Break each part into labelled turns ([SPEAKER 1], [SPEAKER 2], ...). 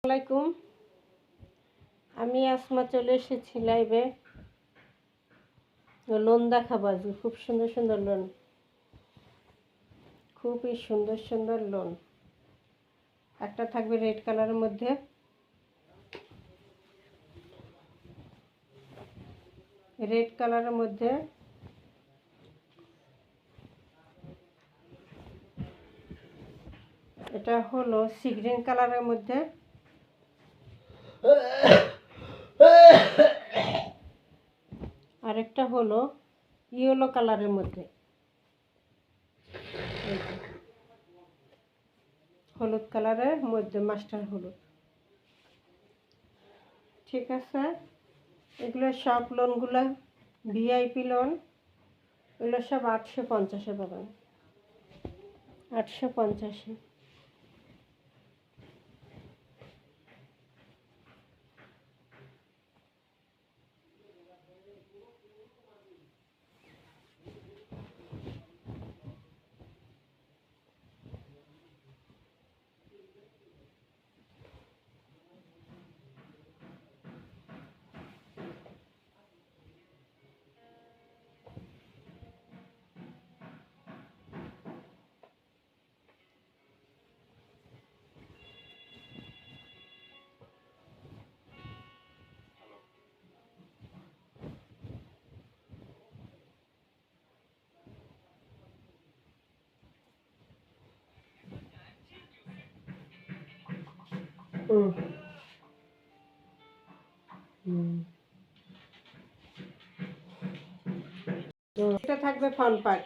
[SPEAKER 1] আসসালামাইকুম। আমি আসমা চলে এসেছি লাইভে। লোন দেখাবো আজকে। খুব সুন্দর সুন্দর লোন, খুবই সুন্দর সুন্দর লোন। একটা থাকবে রেড কালারের মধ্যে, রেড কালারের মধ্যে এটা হলো সি গ্রিন কালারের মধ্যে, আরেকটা হলো ইয়েলো কালারের মধ্যে, হলুদ কালারের মধ্যে, মাস্টার হলুদ। ঠিক আছে, এগুলো সব লোনগুলো ভিআইপি লোন। এগুলো সব 850-এ পাবেন, 850-এ। এটা থাকবে ফ্রন্ট পার্ট,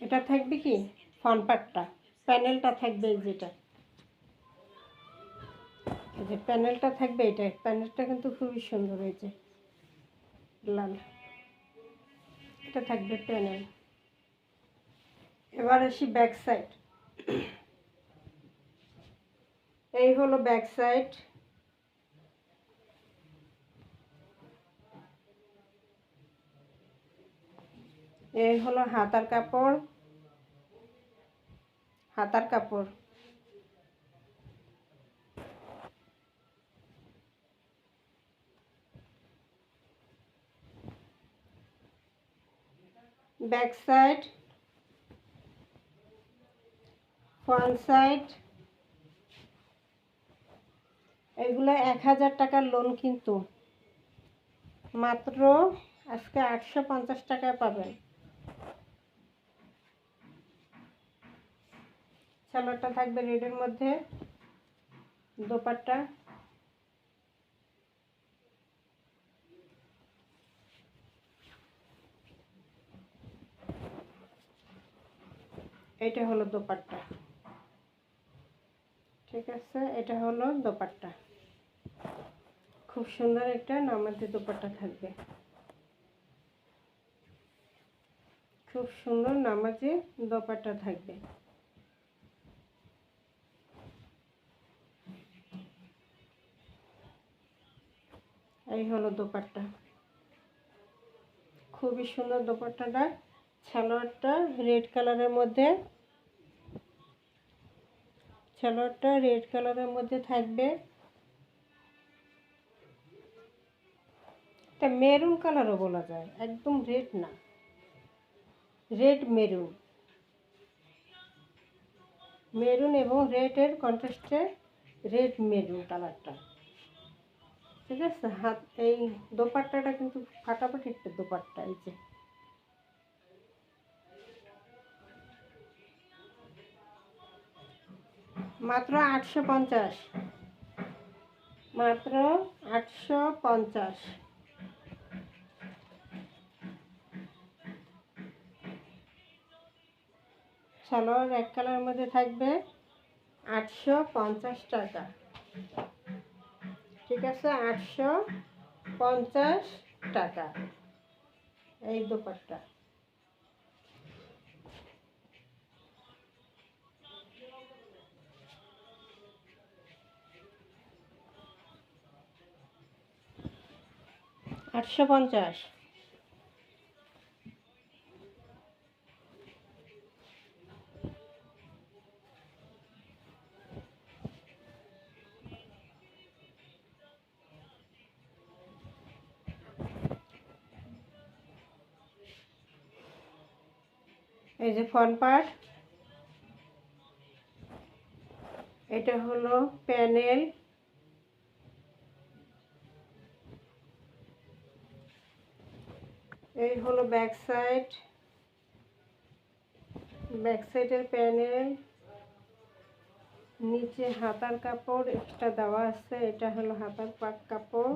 [SPEAKER 1] এটা থাকবে কি ফ্রন্ট পার্টটা, প্যানেলটা থাকবে যেটা, এই যে প্যানেলটা থাকবে, এটা প্যানেলটা কিন্তু খুবই সুন্দর হয়েছে, লাল। এটা থাকবে প্যানেল। এবার আসি ব্যাক সাইড। এই হলো ব্যাক সাইড। এই হলো হাতার কাপড়, হাতার কাপড়। Back side, front side. এগুলো 1000 টাকার লোন, কিন্তু মাত্র আজকে 850 টাকায় পাবেন। সালোয়ারটা থাকবে রেডের মধ্যে, দোপাট্টা এটা হলো দোপাট্টা। ঠিক আছে, এটা হলো দোপাট্টা। খুব সুন্দর একটা নামাজি দোপাট্টা থাকবে, খুব সুন্দর নামাজি দোপাট্টা থাকবে। এই হলো দোপাট্টা, খুবই সুন্দর দোপাট্টাটা। সালোয়ারটা রেড কালারের মধ্যে, সালোয়ারটা রেড কালারের মধ্যে থাকবে। এটা মেরুন কালারও বলা যায়, একদম রেড না, রেড মেরুন, মেরুন এবং রেডের কন্ট্রাস্টে রেড মেরুন কালারটা। ঠিক আছে, হাত এই দোপাট্টাটা কিন্তু ফাটাফাটি একটা দোপাট্টা। এই যে মাত্র 850, মাত্র 850। সালোয়ার এক কালারের মধ্যে থাকবে, 850 টাকা। ঠিক আছে, 850 টাকা এই দোপাট্টা। আটশো পঞ্চাশ। এই যে ফ্রন্ট পার্ট, এটা হলো প্যানেল, এই হলো ব্যাক সাইড, ব্যাক সাইডের প্যানেল, নিচে হাতার কাপড় এক্সট্রা দেওয়া আছে, এটা হলো হাতার পাক কাপড়।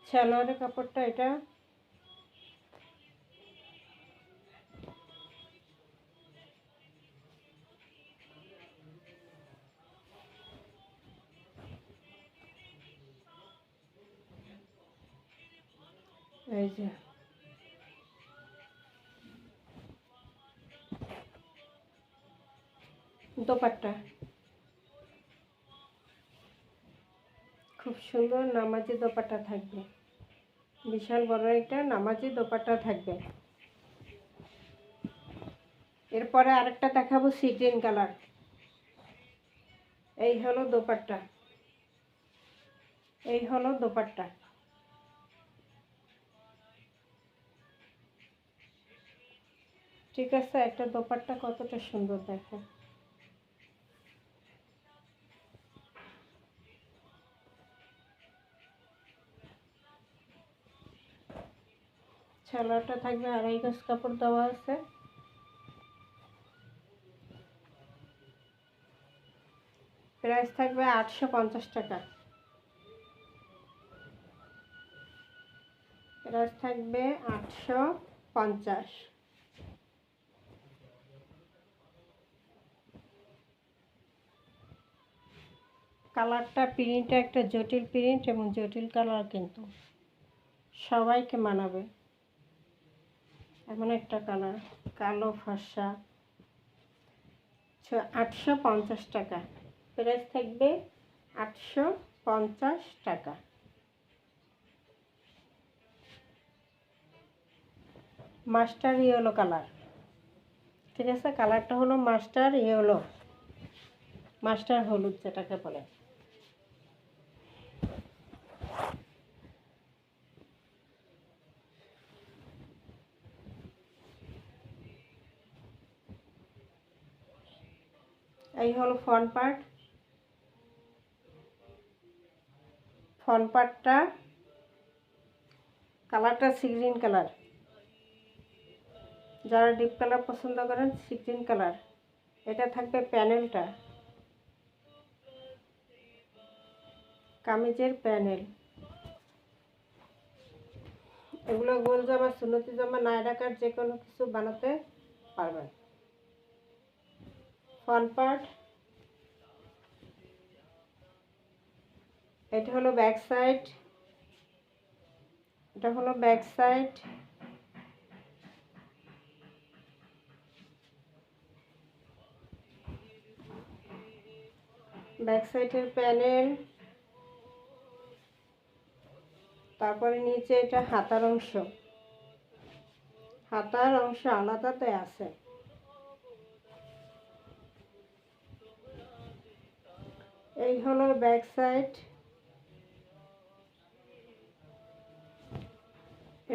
[SPEAKER 1] সালোয়ারের কাপড়টা এটা, এই যে দোপাট্টা, খুব সুন্দর নামাজি দোপাট্টা থাকবে, বিশাল বড় একটা নামাজি দোপাট্টা থাকবে। এরপরে আরেকটা দেখাবো সি গ্রিন কালার। এই হলো দোপাট্টা, এই হলো দোপাট্টা। ঠিক আছে, একটা দোপাট্টা কতটা সুন্দর দেখে। সালোয়ারটা থাকবে 2.5 গজ কাপড় দেওয়া আছে। প্রাইস থাকবে 850 টাকা। প্রাইস থাকবে 850। কালারটা প্রিন্টটা একটা জটিল প্রিন্ট এবং জটিল কালার, কিন্তু সবাইকে মানাবে এমন একটা কালার, কালো ফর্সা। 850 টাকা। প্রাইস থাকবে 850 টাকা। মাস্টার ইয়েলো কালার, ঠিক আছে, কালারটা হলো মাস্টার ইয়েলো, মাস্টার হলুদ যেটাকে বলে। এই হলো ফ্রন্ট পার্ট। ফ্রন্ট পার্টটা কালারটা সি গ্রিন কালার, যারা ডিপ কালার পছন্দ করেন সি গ্রিন কালার। এটা থাকবে প্যানেলটা, কামিজের প্যানেল। এগুলো গোল জামা, সুন্নতি জামা, নায়রা কাট যে কোনো কিছু বানাতে পারবেন। ফ্রন্ট পার্ট, এটা হলো ব্যাক সাইড, এটা হলো ব্যাক সাইড। ব্যাক সাইডের প্যানেল, তারপরে নিচে এটা হাতার অংশ, হাতার অংশ আলাদাতে আছে। এই হলো ব্যাক সাইড,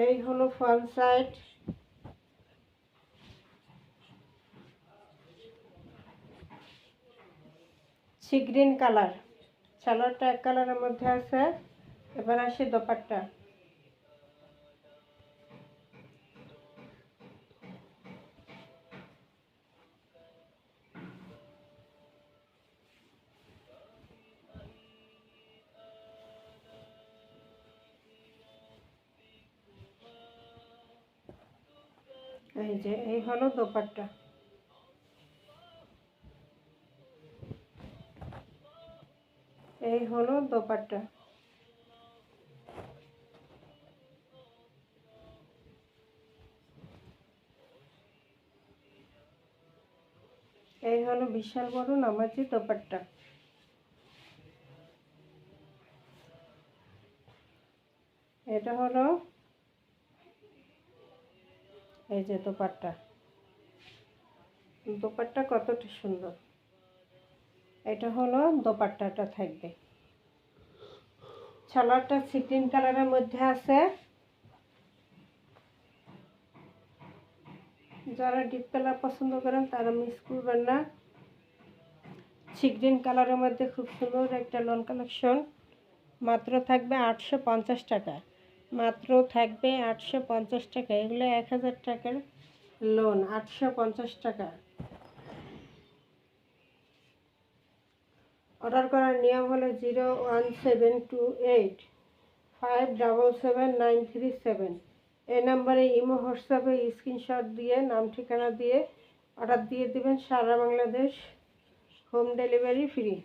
[SPEAKER 1] এই হলো front side. Sea green colour, সালোয়ারটা এক কালারের মধ্যে আছে। এবার আসি দোপাট্টা। এই যে এই হলো দোপাট্টা, এই হলো দোপাট্টা। এই হলো বিশাল বড় নামাজি দোপাট্টা। এটা হলো এই যে দোপাট্টা, দোপাট্টা কতটা সুন্দর। এটা হলো দোপাট্টাটা থাকবে। সালোয়ারটা সি গ্রিন কালারের মধ্যে আছে। যারা ডিপ কালার পছন্দ করেন তারা মিস করবেন না। সি গ্রিন কালারের মধ্যে খুব সুন্দর একটা লোন কালেকশন। মাত্র থাকবে 850 টাকা, মাত্র থাকবে 850 টাকা। এগুলো 1000 টাকার লোন, 850 টাকা। অর্ডার করার নিয়ম হলো 01728577937। এই নাম্বারে ইমো হোয়াটসঅ্যাপে স্ক্রিনশট দিয়ে নাম ঠিকানা দিয়ে অর্ডার দিয়ে দেবেন। সারা বাংলাদেশ হোম ডেলিভারি ফ্রি।